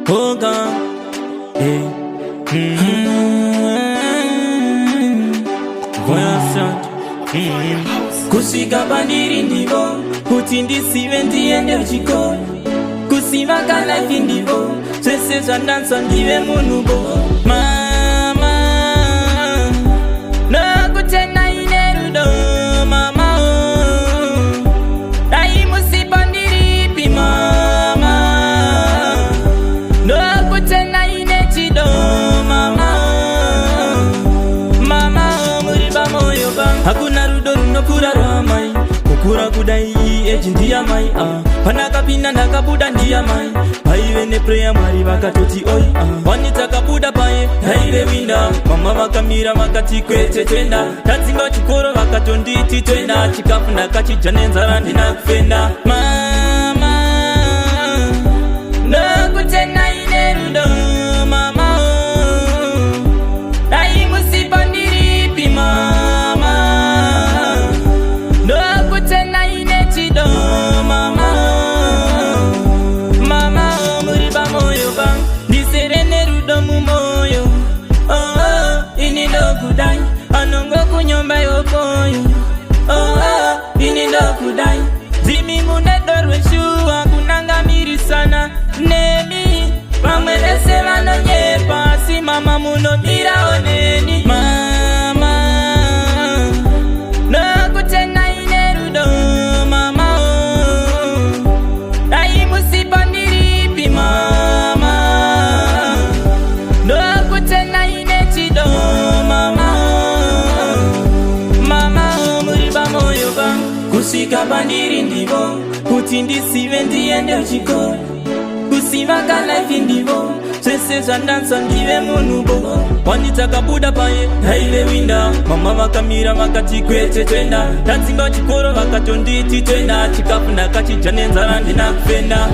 Oga, hey. Kusvika pandiri ndivo kuti ndisive ndiende kuchikoro, kusivaka life ndivo zvese zvandanzwa ndive munhubo. Mama nokutenda ine rudo, mama dai musipo ndiripi, mama nokutenda ine chido, mama muri pamoyo pangu hakuna rudo runokura rwamai, kukura kudai eji ndiya mai, panakapinda ndakabuda ndiya mai, paive nepreya mwari vakatoti oi, wani takabuda paye taive winda, mama vakamira vakati kwete twenda, tadzinga chikoro vakatonditi twenda, chikafu ndakachidya nenzara ndina kufenda. Mama ndokutenda ine rudo, mama dai musipo ndiripi, mama ndokutenda ine chido, mama muri pamoyo pangu ndisere nerudo mumoyo. Ini ndokudai anongo kunyumba yokoyo, ini ndokudai zimi munedorweshuwa kunangamirisana nemi pamwe vese vanonyepa asi mama munobiraoneni. Mama ndokutenda ine rudo, mama dai musipo ndiripi, mama ndokutenda ine chido, mama muri pamoyo pangu kusvika pandiri ndivo kuti ndisive ndiende kuchikoro, kusivaka life ndivo zvese zvandanzwa ndive munhubo. Wani takabuda paye taive winda, mama vakamira vakati kwete twenda, tadzinga chikoro vakatonditi twenda, chikafu ndakachidya nenzara ndina kufenda.